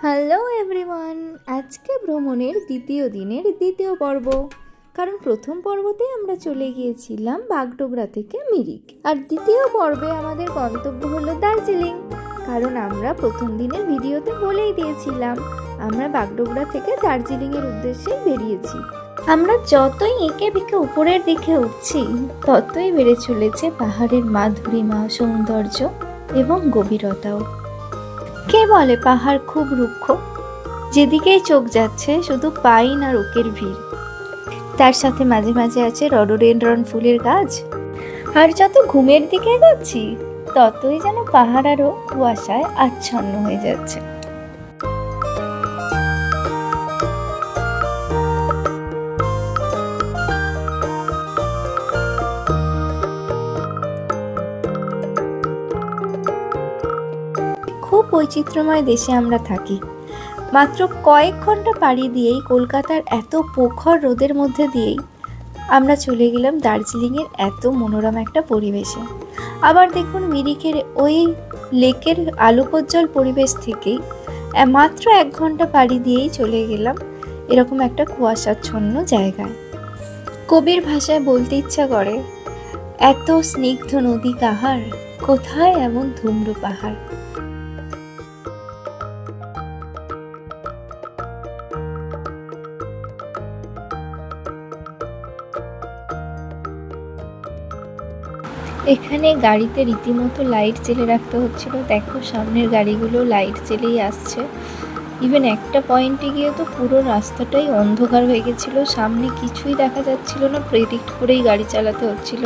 Hello everyone, আজকে ভ্রমণের দ্বিতীয় দিনের দ্বিতীয় পর্ব। কারণ প্রথম পর্বতে আমরা চলে গিয়েছিলাম বাগডোগরা থেকে মিরিক, আর দ্বিতীয় পর্বে আমাদের গন্তব্য হলো দার্জিলিং। কারণ আমরা প্রথম দিনের ভিডিওতে বলেই দিয়েছিলাম আমরা বাগডোগরা থেকে দার্জিলিংয়ের উদ্দেশ্যে বেরিয়েছি। আমরা যতই এঁকে বেঁকে উপরের দিকে উঠছি ততই বেড়ে চলেছে পাহাড়ের মাধুরীমা, সৌন্দর্য এবং গভীরতাও। কে বলে পাহাড় খুব রুক্ষ? যেদিকেই চোখ যাচ্ছে শুধু পাইন আর ওকের ভিড়, তার সাথে মাঝে মাঝে আছে রডোডেনড্রন ফুলের গাছ। আর যত ঘুমের দিকে যাচ্ছি ততই যেন পাহাড় আরও কুয়াশায় আচ্ছন্ন হয়ে যাচ্ছে। খুব বৈচিত্র্যময় দেশে আমরা থাকি। মাত্র কয়েক ঘন্টা পাড়ি দিয়েই কলকাতার এত প্রখর রোদের মধ্যে দিয়েই আমরা চলে গেলাম দার্জিলিংয়ের এত মনোরম একটা পরিবেশে। আবার দেখুন, মিরিকের ওই লেকের আলোকোজ্জ্বল পরিবেশ থেকেই মাত্র 1 ঘন্টা পাড়ি দিয়েই চলে গেলাম এরকম একটা কুয়াশাচ্ছন্ন জায়গায়। কবির ভাষায় বলতে ইচ্ছা করে, এত স্নিগ্ধ নদী কাহার, কোথায় এমন ধূম্র পাহাড়। এখানে গাড়িতে রীতিমতো লাইট জেলে রাখতে হচ্ছিল। দেখো সামনের গাড়িগুলো লাইট জেলেই আসছে। ইভেন একটা পয়েন্টে গিয়ে তো পুরো রাস্তাটাই অন্ধকার হয়ে গেছিলো, সামনে কিছুই দেখা যাচ্ছিল না, প্রেডিক্ট করেই গাড়ি চালাতে হচ্ছিল।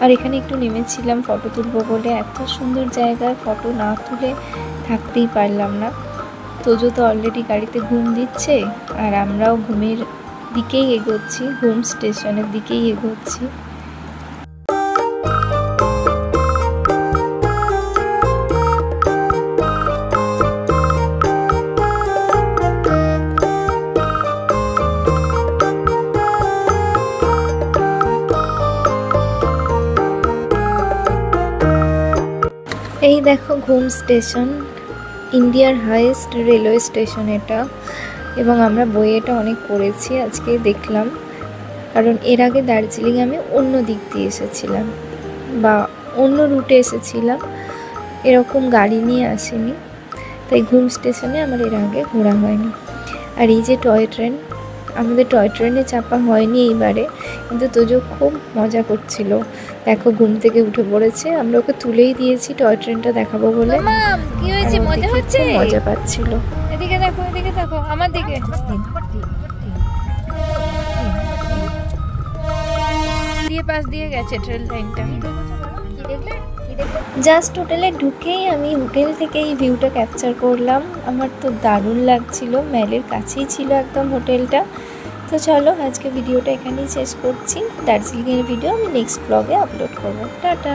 আর এখানে একটু নেমেছিলাম ফটো তুলবো বলে। এত সুন্দর জায়গায় ফটো না তুলে থাকতেই পারলাম না। তোজো তো অলরেডি গাড়িতে ঘুম দিচ্ছে, আর আমরাও ঘুমের দিকেই এগোচ্ছি, ঘুম স্টেশনের দিকেই এগোচ্ছি। এই দেখো ঘুম স্টেশন, ইন্ডিয়ার হাইয়েস্ট রেলওয়ে স্টেশন এটা। এবং আমরা বইয়ে এটা অনেক পড়েছি, আজকে দেখলাম। কারণ এর আগে দার্জিলিং আমি অন্য দিক দিয়ে এসেছিলাম বা অন্য রুটে এসেছিলাম, এরকম গাড়ি নিয়ে আসিনি, তাই ঘুম স্টেশনে আমার এর আগে ঘোরা হয়নি। আর এই যে টয় ট্রেন, আমাদের টয় ট্রেনে চাপা হয়নি এইবারে, কিন্তু তোজো খুব মজা করছিল। দেখো ঘুম থেকে উঠে পড়েছে, আমরা ওকে তুলেই দিয়েছি টয় ট্রেনটা দেখাবো বলে। কি হয়েছে, মজা হচ্ছে? মজা পাচ্ছিল। এদিকে দেখো, এদিকে দেখো, আমার দিকে। দিয়ে পাশ দিয়ে গেছে ট্রেন লাইনটা। কি দেখলে? জাস্ট হোটেলে ঢুকেই আমি হোটেল থেকে এই ভিউটা ক্যাপচার করলাম। আমার তো দারুণ লাগছিল, ম্যালের কাছেই ছিল একদম হোটেলটা। তো চলো আজকে ভিডিওটা এখানেই শেষ করছি। দার্জিলিংয়ের ভিডিও আমি নেক্সট ব্লগে আপলোড করবো। টাটা।